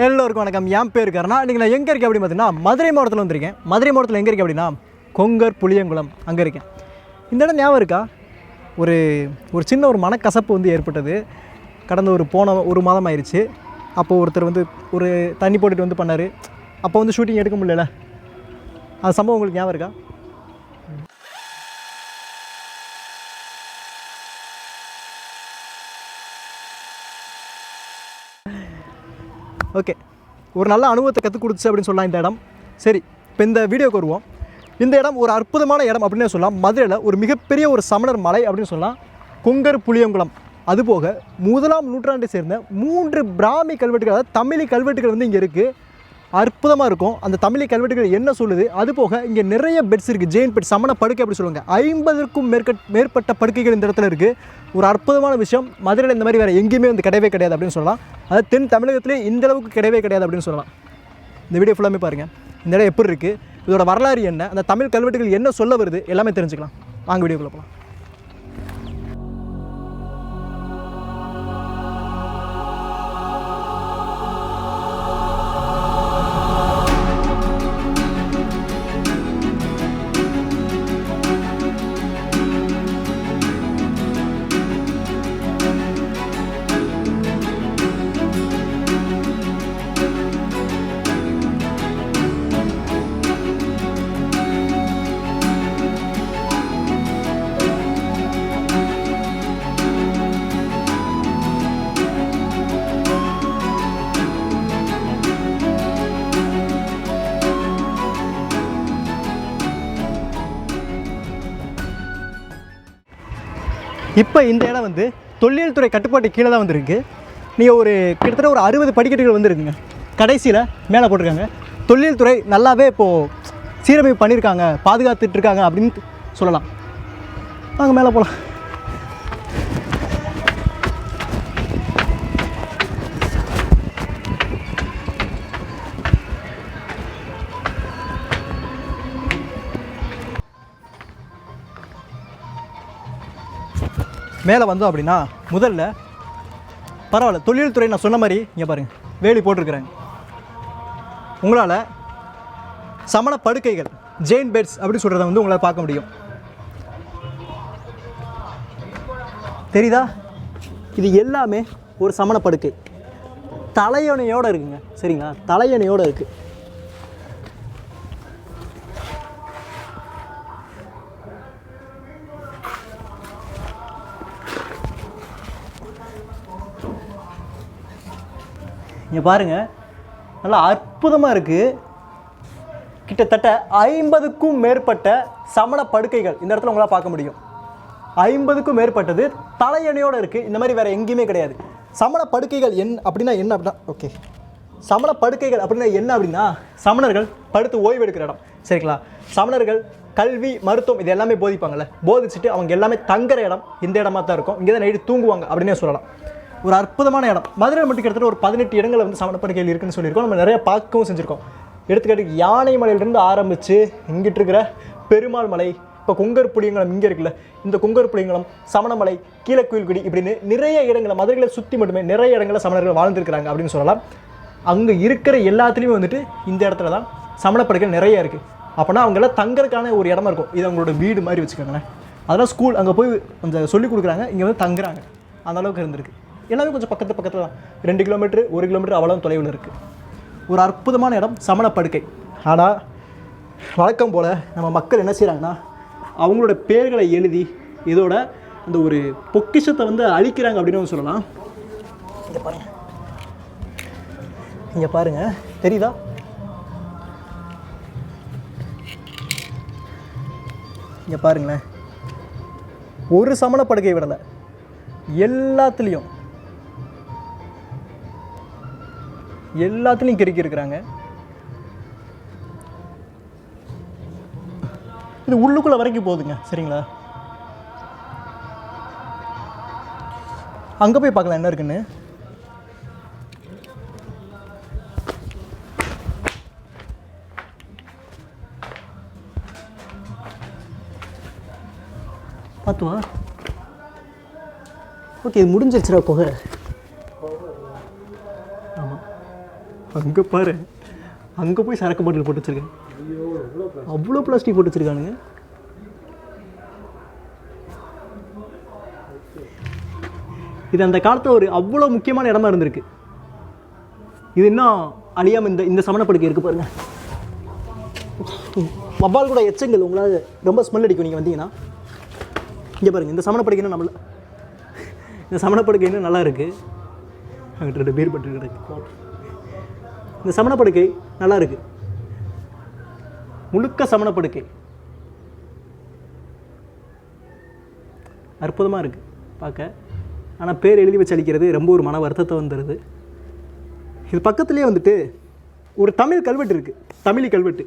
எல்லோருக்கும் வணக்கம். என் பேர் கருணா. இன்றைக்கி நான் எங்கே இருக்கேன் அப்படின்னு பார்த்தீங்கன்னா மதுரை மாவட்டத்தில் வந்திருக்கேன். மதுரை மாவட்டத்தில் எங்கே இருக்கேன் அப்படின்னா கொங்கர் புளியங்குளம் அங்கே இருக்கேன். இந்த இடம் ஞாபகம் இருக்கா? ஒரு சின்ன ஒரு மனக்கசப்பு வந்து ஏற்பட்டது. கடந்த ஒரு மாதம் ஆயிடுச்சு. அப்போது ஒருத்தர் வந்து ஒரு தண்ணி போட்டுட்டு வந்து பண்ணார். அப்போ வந்து ஷூட்டிங் எடுக்க முடியல. அது சம்பவம் உங்களுக்கு ஞாபகம் இருக்கா? ஓகே, ஒரு நல்ல அனுபவத்தை கற்றுக் கொடுத்துச்சு அப்படின்னு சொல்லலாம் இந்த இடம். சரி, இப்போ இந்த வீடியோக்கு வருவோம். இந்த இடம் ஒரு அற்புதமான இடம் அப்படின்னு சொல்லலாம். மதுரையில் ஒரு மிகப்பெரிய ஒரு சமணர் மலை அப்படின்னு சொல்லலாம், கொங்கர் புளியங்குளம். அதுபோக 1ஆம் நூற்றாண்டை சேர்ந்த 3 பிராமி கல்வெட்டுகள், அதாவது தமிழி கல்வெட்டுகள் வந்து இங்கே இருக்குது. அற்புதமாக இருக்கும். அந்த தமிழி கல்வெட்டுகள் என்ன சொல்லுது? அதுபோக இங்கே நிறைய பெட்ஸ் இருக்குது. ஜெயின் பெட், சமண படுக்கை அப்படி சொல்லுவாங்க. 50க்கும் மேற்பட்ட படுக்கைகள் இந்த இடத்துல இருக்குது. ஒரு அற்புதமான விஷயம். மதுரையில் இந்த மாதிரி வேறு எங்கேயுமே வந்து கிடையவே கிடையாது அப்படின்னு சொல்லலாம். அது தென் தமிழகத்திலே இந்த அளவுக்கு கிடையவே கிடையாது அப்படின்னு சொல்லலாம். இந்த வீடியோ ஃபுல்லாமே பாருங்கள். இந்த இடம் எப்படி இருக்குது, இதோட வரலாறு என்ன, அந்த தமிழ் கல்வெட்டுகள் என்ன சொல்ல வருது, எல்லாமே தெரிஞ்சுக்கலாம். வாங்க வீடியோக்குள்ளே போகலாம். இப்போ இந்த இடம் வந்து தொல்லியல் துறை கட்டுப்பாட்டு கீழே தான் வந்துருக்கு. நீங்கள் கிட்டத்தட்ட ஒரு 60 படிக்கட்டுகள் வந்துருக்குங்க. கடைசியில் மேலே போட்டிருக்காங்க. தொல்லியல் துறை நல்லாவே இப்போது சீரமைப்பு பண்ணியிருக்காங்க, பாதுகாத்துட்ருக்காங்க அப்படின்னு சொல்லலாம். வாங்க மேலே போகலாம். மேலே வந்தோம் அப்படின்னா முதல்ல பரவாயில்ல, தொழில் துறை நான் சொன்ன மாதிரி இங்கே பாருங்கள், வேலி போட்டிருக்கிறாங்க. உங்களால் சமண படுக்கைகள், ஜெயின் பெட்ஸ் அப்படி சொல்கிறத வந்து உங்களால் பார்க்க முடியும். தெரியுதா? இது எல்லாமே ஒரு சமண படுக்கை. தலையணையோடு இருக்குங்க. சரிங்களா? தலையணையோடு இருக்குது. இங்கே பாருங்கள், நல்லா அற்புதமாக இருக்குது. கிட்டத்தட்ட 50க்கும் மேற்பட்ட சமண படுக்கைகள் இந்த இடத்துல உங்களால் பார்க்க முடியும். 50க்கும் மேற்பட்டது தலையணையோடு இருக்குது. இந்த மாதிரி வேறு எங்கேயுமே கிடையாது. சமண படுக்கைகள் அப்படின்னா என்ன அப்படின்னா சமண படுக்கைகள் அப்படின்னா என்ன அப்படின்னா சமணர்கள் படுத்து ஓய்வு எடுக்கிற இடம். சரிங்களா? சமணர்கள் கல்வி, மருத்துவம் இது எல்லாமே போதிப்பாங்கள்ல, போதிச்சுட்டு அவங்க எல்லாமே தங்குற இடம் இந்த இடமா தான் இருக்கும். இங்கே தான் நைட்டு தூங்குவாங்க அப்படின்னே சொல்லலாம். ஒரு அற்புதமான இடம். மதுரை மட்டும் கிட்டத்தட்ட ஒரு 18 இடங்கள் வந்து சமண படுக்கைகள் இருக்குன்னு சொல்லியிருக்கோம். நம்ம நிறைய பார்க்கவும் செஞ்சுருக்கோம். எடுத்துக்காட்டுக்கு யானை மலையிலிருந்து ஆரம்பித்து இங்கிட்டு இருக்கிற பெருமாள் மலை, இப்போ கொங்கர் புளியங்குளம் இங்கே இருக்குல்ல, இந்த கொங்கர் புளியங்குளம், சமணமலை, கீழக்குயில்குடி இப்படின்னு நிறைய இடங்களை மதுரைகளை சுற்றி மட்டுமே நிறைய இடங்களில் சமணர்கள் வாழ்ந்துருக்கிறாங்க அப்படின்னு சொல்லலாம். அங்கே இருக்கிற எல்லாத்துலேயுமே வந்துட்டு இந்த இடத்துல தான் சமண படுக்கைகள் நிறைய இருக்குது. அப்போனா அவங்களாம் தங்குறதுக்கான ஒரு இடமா இருக்கும். இது அவங்களோட வீடு மாதிரி வச்சுக்கோங்களேன். அதெல்லாம் ஸ்கூல் அங்கே போய் கொஞ்சம் சொல்லிக் கொடுக்குறாங்க, இங்கே வந்து தங்குறாங்க. அந்த அளவுக்கு இருந்திருக்கு. எல்லாமே கொஞ்சம் பக்கத்தில் தான், 2 கிலோமீட்டர் 1 கிலோமீட்டர் அவ்வளோ தொலைவில் இருக்குது. ஒரு அற்புதமான இடம் சமண படுக்கை. ஆனால் வழக்கம் போல் நம்ம மக்கள் என்ன செய்கிறாங்கன்னா அவங்களோட பேர்களை எழுதி இதோட அந்த ஒரு பொக்கிஷத்தை வந்து அழிக்கிறாங்க அப்படின்னு சொல்லலாம். இங்கே பாருங்கள், தெரியுதா? இங்கே பாருங்களேன், ஒரு சமண படுக்கை விடலை, எல்லாத்துலேயும் கிறுக்கி இருக்கிறாங்க. இது உள்ளுக்குள்ள வரைக்கும் போகுதுங்க. சரிங்களா? அங்கே போய் பார்க்கலாம் என்ன இருக்குன்னு. பார்த்துவா? ஓகே, இது முடிஞ்சிருச்சுடா குகை. ஆமாம், அங்கே பாரு, அங்கே போய் சரக்கு பாட்டில் போட்டு வச்சுருக்கேன். அவ்வளோ பிளாஸ்டிக் போட்டு வச்சுருக்கானுங்க. இது அந்த காலத்தில் ஒரு அவ்வளோ முக்கியமான இடமா இருந்திருக்கு. இது இன்னும் அழியாமல் இந்த சமணப்படுக்கை இருக்குது பாருங்க. வவ்வால் கூட எச்சங்கள் உங்களால் ரொம்ப ஸ்மெல் அடிக்கும் நீங்கள் வந்தீங்கன்னா. இங்கே பாருங்கள், இந்த சமணப்படுக்கைன்னு நம்மள இந்த சமணப்படுக்கை இன்னும் நல்லா இருக்குது. அங்கிட்ட 2 பேர் பட்டு கிடக்கு. இந்த சமணப்படுக்கை நல்லா இருக்குது, முழுக்க சமணப்படுக்கை அற்புதமாக இருக்குது பார்க்க. ஆனால் பேர் எழுதி வச்சு அளிக்கிறது ரொம்ப ஒரு மன வருத்தத்தை வந்துடுது. இது பக்கத்துலேயே வந்துட்டு ஒரு தமிழ் கல்வெட்டு இருக்குது, தமிழி கல்வெட்டு.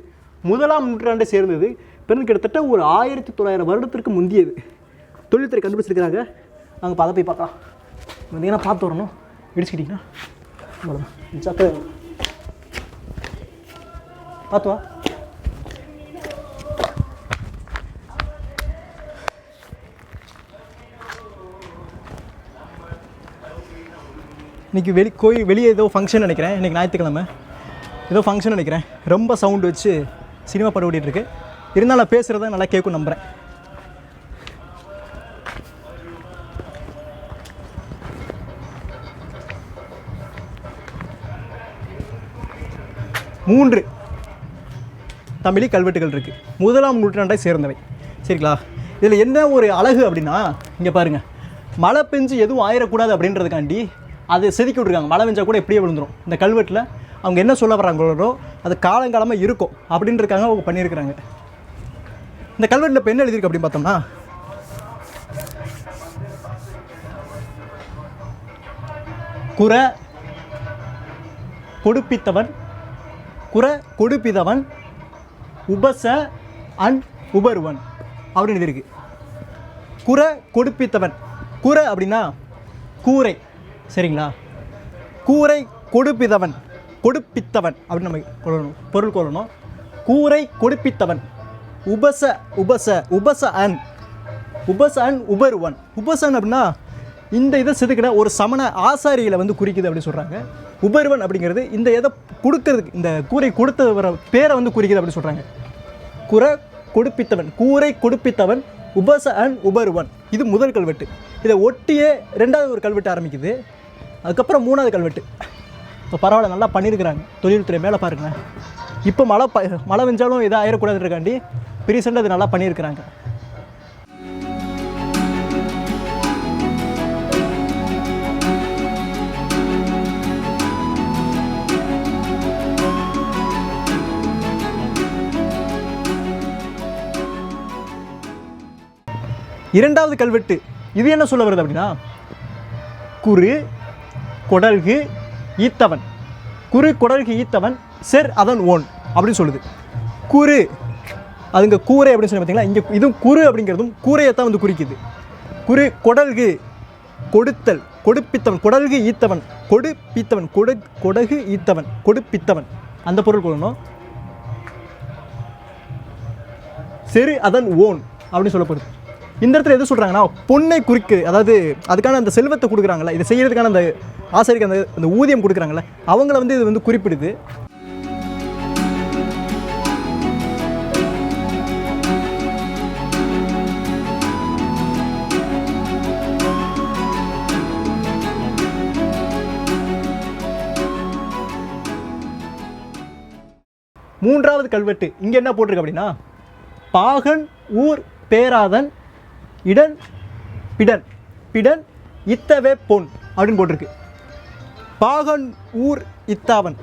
1ஆம் நூற்றாண்டை சேர்ந்தது. பிறகு கிட்டத்தட்ட ஒரு 1900 வருடத்திற்கு முந்தியது. தொழில்துறை கண்டுபிடிச்சிருக்கிறாங்க. நாங்கள் அதை போய் பார்க்கலாம். வந்தீங்கன்னா பார்த்து வரணும். இடிச்சுக்கிட்டிங்கன்னா சத்த பார்த்து வா. இன்றைக்கி வெளியே ஏதோ ஃபங்க்ஷன் நினைக்கிறேன். இன்றைக்கி ஞாயிற்றுக்கிழமை ஏதோ ஃபங்க்ஷன் நினைக்கிறேன். ரொம்ப சவுண்டு வச்சு சினிமா படம் ஓடிட்டுருக்கு. இருந்தாலும் நான் பேசுகிறத நல்லா கேட்கும் நம்புகிறேன். மூன்று தமிழி கல்வெட்டுகள் இருக்குது, 1ஆம் நூற்றாண்டை சேர்ந்தவை. சரிங்களா? இதில் என்ன ஒரு அழகு அப்படின்னா, இங்கே பாருங்கள், மழை பெஞ்சு எதுவும் ஆயிடக்கூடாது அப்படின்றதுக்காண்டி அதை செதுக்கி விட்ருக்காங்க. மழை பெஞ்சால் கூட எப்படியே விழுந்துடும். இந்த கல்வெட்டில் அவங்க என்ன சொல்ல வர்றாங்களோ அது காலங்காலமாக இருக்கும் அப்படின்றதுக்காக அவங்க பண்ணியிருக்கிறாங்க. இந்த கல்வெட்டில் இப்போ என்ன எழுதியிருக்கு அப்படின்னு பார்த்தோம்னா, குற கொடுப்பித்தவன், குற கொடுப்பிதவன், உபச அன் உபருவன் அப்படின்னு எழுதியிருக்கு. குற கொடுப்பித்தவன், குற அப்படின்னா கூரை. சரிங்களா? கூரை கொடுப்பித்தவன், கொடுப்பித்தவன் அப்படின்னு நம்ம பொருள் கொள்ளணும். கூரை கொடுப்பித்தவன், உபச உபச உபச அன், உபச அன் உபருவன். உபசன் அப்படின்னா இந்த இதை செதுக்கிட ஒரு சமண ஆசாரிகளை வந்து குறிக்குது அப்படின்னு சொல்கிறாங்க. உபருவன் அப்படிங்கிறது இந்த இதை கொடுக்கறதுக்கு, இந்த கூரை கொடுத்த வர பேரை வந்து குறிக்குது அப்படின்னு சொல்கிறாங்க. குற கொடுப்பித்தவன், கூரை கொடுப்பித்தவன், உபச அன் உபருவன். இது முதல் கல்வெட்டு. இதை ஒட்டியே 2வது ஒரு கல்வெட்டு ஆரம்பிக்குது. அதுக்கப்புறம் 3வது கல்வெட்டு. இப்போ பரவாயில்ல, நல்லா பண்ணியிருக்கிறாங்க தொழில்துறை. மேலே பாருங்களேன். இப்போ மழை பெஞ்சாலும் எதாவது ஆயிடக்கூடாதுன்றக்காண்டி ரீசெண்டாக அது நல்லா பண்ணியிருக்கிறாங்க. இரண்டாவது கல்வெட்டு இது என்ன சொல்ல வருது அப்படின்னா, குறு கொடல்கு ஈத்தவன், குறு கொடல்கு ஈத்தவன் செர் அதன் ஓன் அப்படின்னு சொல்லுது. குறு அதுங்க கூரை அப்படின்னு சொல்லி பார்த்தீங்களா, இங்கே இதுவும் குறு அப்படிங்கிறதும் கூரையைத்தான் வந்து குறிக்குது. குறு கொடல்கு கொடுத்தல், கொடுப்பித்தவன், கொடல்கு ஈத்தவன், கொடுப்பித்தவன், கொடகு ஈத்தவன், கொடுப்பித்தவன் அந்த பொருள் கொள்ளணும். செரு அதன் ஓன் அப்படின்னு சொல்லப்படுது. இந்த இடத்துல எது சொல்கிறாங்கன்னா, பொண்ணை குறிக்குது. அதாவது அதுக்கான அந்த செல்வத்தை கொடுக்குறாங்களே, இதை செய்கிறதுக்கான அந்த ஆசிரியருக்கு அந்த ஊதியம் கொடுக்குறாங்களே, அவங்கள வந்து இது வந்து குறிப்பிடுது. மூன்றாவது கல்வெட்டு இங்கே என்ன போட்டிருக்கு அப்படின்னா, பாகன் ஊர் பேராதன் இடன் பிடன், பிடன் இத்தவே பொன் அப்படின்னு போட்டிருக்கு. பாகன் ஊர் இத்தாவன்,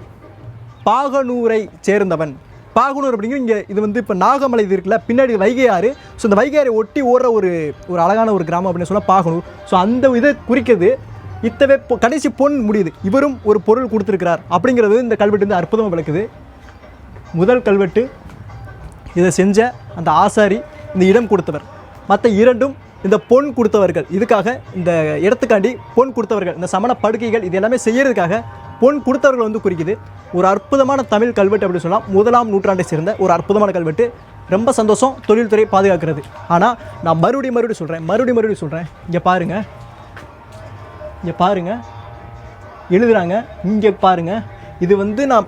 பாகனூரை சேர்ந்தவன். பாகனூர் அப்படிங்கிற இங்கே இது வந்து இப்போ நாகமலை இது இருக்குல்ல, பின்னாடி வைகை ஆறு. ஸோ இந்த வைகை ஆறை ஒட்டி ஓடுற ஒரு அழகான ஒரு கிராமம் அப்படின்னு சொன்னால் பாகனூர். ஸோ அந்த இதை குறிக்கிறது. இத்தவே கடைசி பொன் முடியுது. இவரும் ஒரு பொருள் கொடுத்துருக்கிறார் அப்படிங்கிறது இந்த கல்வெட்டு வந்து அற்புதமாக விளக்குது. முதல் கல்வெட்டு இதை செஞ்ச அந்த ஆசாரி, இந்த இடம் கொடுத்தவர். மற்ற இரண்டும் இந்த பொன் கொடுத்தவர்கள். இதுக்காக இந்த இடத்துக்காண்டி பொன் கொடுத்தவர்கள், இந்த சமண படுக்கைகள் இது எல்லாமே செய்யறதுக்காக பொன் கொடுத்தவர்கள் வந்து குறிக்குது. ஒரு அற்புதமான தமிழ் கல்வெட்டு அப்படின்னு சொல்லலாம். 1ஆம் நூற்றாண்டை சேர்ந்த ஒரு அற்புதமான கல்வெட்டு. ரொம்ப சந்தோஷம் தொழில்துறை பாதுகாக்கிறது. ஆனால் நான் மறுபடியும் சொல்கிறேன். இங்கே பாருங்கள் எழுதுகிறாங்க. இங்கே பாருங்கள், இது வந்து நான்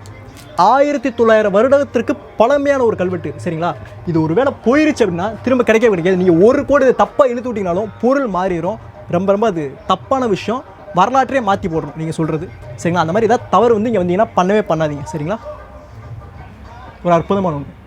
1900 வருடத்திற்கு பழமையான ஒரு கல்வெட்டு சரிங்களா. இது ஒரு வேளை போயிருச்சு அப்படின்னா திரும்ப கிடைக்காது. நீங்கள் ஒரு கோடி இதை தப்பாக இழுத்து விட்டிங்கனாலும் பொருள் மாறிடும். ரொம்ப அது தப்பான விஷயம். வரலாற்றையே மாற்றி போடணும் நீங்கள் சொல்கிறது சரிங்களா. அந்த மாதிரி ஏதாவது தவறு வந்து இங்கே வந்தீங்கன்னா பண்ணவே பண்ணாதீங்க சரிங்களா. ஒரு அற்புதமான ஒன்று.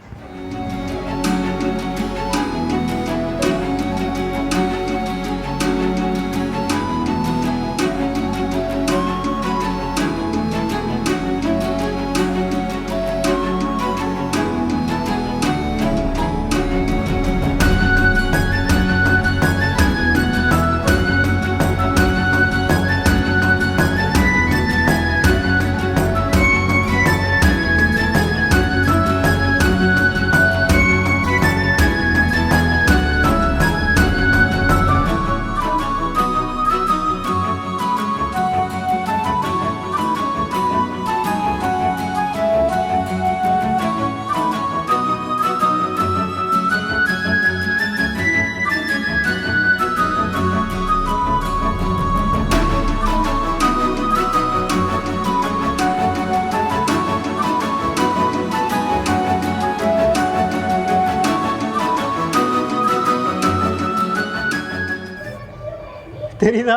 தெரியுதா?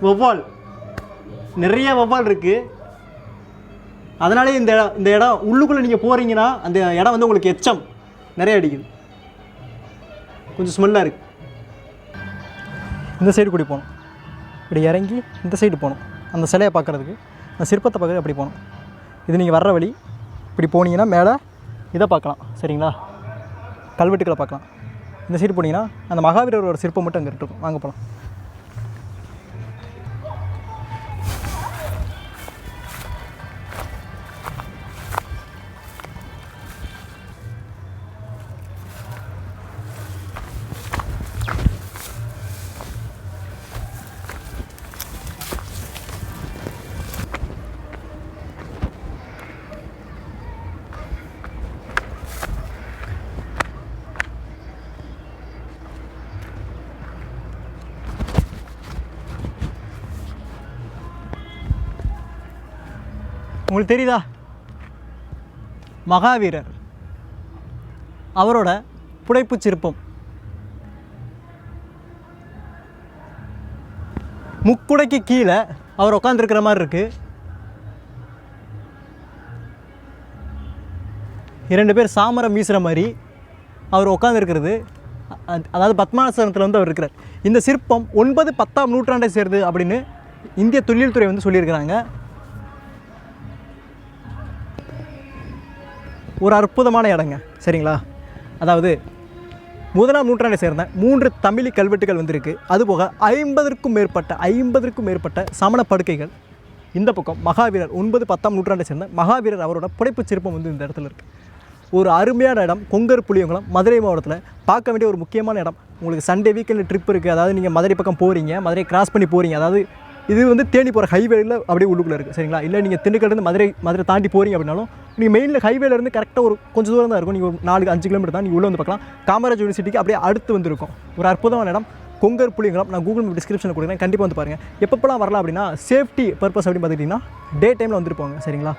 வௌவால், நிறைய வௌவால் இருக்குது. அதனாலே இந்த இடம் உள்ளுக்குள்ளே நீங்கள் போகிறீங்கன்னா அந்த இடம் வந்து உங்களுக்கு எச்சம் நிறைய அடிக்குது. கொஞ்சம் ஸ்மெல்லாக இருக்குது. இந்த சைடு கூடி போகணும். இப்படி இறங்கி இந்த சைடு போகணும். அந்த சிலையை பார்க்குறதுக்கு, அந்த சிற்பத்தை பார்க்குறது அப்படி போகணும். இது நீங்கள் வர்ற வழி. இப்படி போனீங்கன்னா மேலே இதை பார்க்கலாம் சரிங்களா, கல்வெட்டுக்களை பார்க்கலாம். இந்த சைடு போனீங்கன்னா அந்த மகாவீரரோட சிற்பம் மட்டும் அங்கே இருக்கும். வாங்க போகலாம். உங்களுக்கு தெரியுதா? மகாவீரர் அவரோட புடைப்பு சிற்பம். முக்குடைக்கு கீழே அவர் உட்காந்துருக்கிற மாதிரி இருக்குது. 2 பேர் சாமரம் வீசுகிற மாதிரி அவர் உட்காந்துருக்கிறது. அதாவது பத்மாசனத்தில் வந்து அவர் இருக்கிறார். இந்த சிற்பம் 9-10ஆம் நூற்றாண்டை சேர்ந்து அப்படின்னு இந்திய தொழில் துறை வந்து சொல்லியிருக்கிறாங்க. ஒரு அற்புதமான இடங்க சரிங்களா. அதாவது 1ஆம் நூற்றாண்டை சேர்ந்த 3 தமிழ் கல்வெட்டுகள் வந்திருக்கு. அதுபோக 50க்கும் மேற்பட்ட சமண படுக்கைகள். இந்த பக்கம் மகாவீரர் 9-10ஆம் நூற்றாண்டை சேர்ந்த மகாவீரர் அவரோட புடைப்பு சிற்பம் வந்து இந்த இடத்துல இருக்குது. ஒரு அருமையான இடம். கொங்கர் புளியங்குளம், மதுரை மாவட்டத்தில் பார்க்க வேண்டிய ஒரு முக்கியமான இடம். உங்களுக்கு சண்டே வீக்கெண்டில் ட்ரிப் இருக்குது. அதாவது நீங்கள் மதுரை பக்கம் போகிறீங்க, மதுரை கிராஸ் பண்ணி போகிறீங்க. அதாவது இது வந்து தேனி போகிற ஹைவேயில் அப்படியே உள்ளுக்குள்ளே இருக்குது சரிங்களா. இல்லை நீங்கள் திண்டுக்கல்லேருந்து மதுரை தாண்டி போகிறீங்க அப்படின்னாலும் நீங்கள் மெயினில் ஹைவேலேருந்து கரெக்டாக ஒரு கொஞ்சம் தூரம் தான் இருக்கும். நீங்கள் ஒரு 4-5 கிலோமீட்டர் தான் நீங்கள் உள்ளே வந்து பார்க்கலாம். காமராஜ் யூனிவர்சிட்டிக்கு அப்படியே அடுத்து வந்துருக்கும். ஒரு அற்புதமான இடம் கொங்கர் புலியங்குளம். நான் கூகுள் மேப் டிஸ்கிரிப்ஷனில் கொடுக்குறேன், கண்டிப்பாக வந்து பாருங்கள். எப்பப்போலாம் வரலாம் அப்படின்னா சேஃப்டி பர்பஸ் அப்படின்னு பார்த்துக்கிட்டிங்கன்னா டே டைமில் வந்துருப்பாங்க சரிங்களா.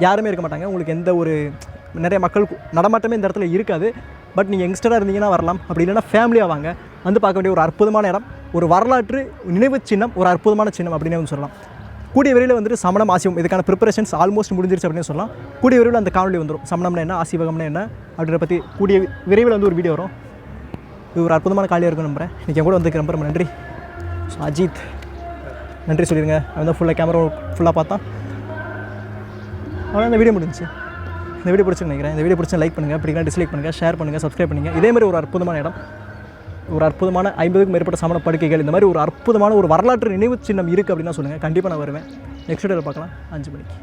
யாருமே இருக்க மாட்டாங்க. உங்களுக்கு எந்த ஒரு நிறைய மக்கள் நடமாட்டமே இந்த இடத்துல இருக்காது. பட் நீங்கள் யங்ஸ்டராக இருந்தீங்கன்னா வரலாம். அப்படி இல்லைன்னா ஃபேமிலியாக வாங்க, வந்து பார்க்க வேண்டிய ஒரு அற்புதமான இடம். ஒரு வரலாற்று நினைவு சின்னம், ஒரு அற்புதமான சின்னம் அப்படின்னு வந்து சொல்லலாம். கூடிய விரைவில் வந்துட்டு சமணம் ஆசிவம் இதுக்கான ப்ரிப்பரேஷன்ஸ் ஆல்மோஸ்ட் முடிஞ்சிருச்சு அப்படின்னு சொல்லலாம். கூடிய விரைவில் அந்த காணொலி வந்துடும். சமணம்னா என்ன, ஆசிவகம்னா என்ன அப்படின்றத பற்றி கூடிய விரைவில் வந்து ஒரு வீடியோ வரும். இது ஒரு அற்புதமான காலியாக இருக்கும் நம்புகிறேன். இன்றைக்கி கூட வந்து ரொம்ப நன்றி. ஸோ அஜித் நன்றி சொல்லிடுங்க. அவன் தான் ஃபுல்லாக கேமரா ஃபுல்லாக பார்த்தான். அவ்வளோ இந்த வீடியோ முடிஞ்சிச்சு. இந்த வீடியோ பிடிச்சி நினைக்கிறேன். இந்த வீடியோ பிடிச்சி லைக் பண்ணுங்கள், பிடிக்கலாம் டிஸ்லைக் பண்ணுங்கள், ஷேர் பண்ணுங்கள், சப்ஸ்கிரைப் பண்ணுங்கள். இதே மாதிரி ஒரு அற்புதமான இடம், ஒரு அற்புதமான 50க்கும் மேற்பட்ட சமண படுக்கைகள், இந்த மாதிரி ஒரு அற்புதமான ஒரு வரலாற்று நினைவு சின்னம் இருக்குது அப்படின்னா சொல்லுங்கள். கண்டிப்பாக நான் வருவேன். நெக்ஸ்ட் வீடியோவில் பார்க்கலாம் 5 மணிக்கு.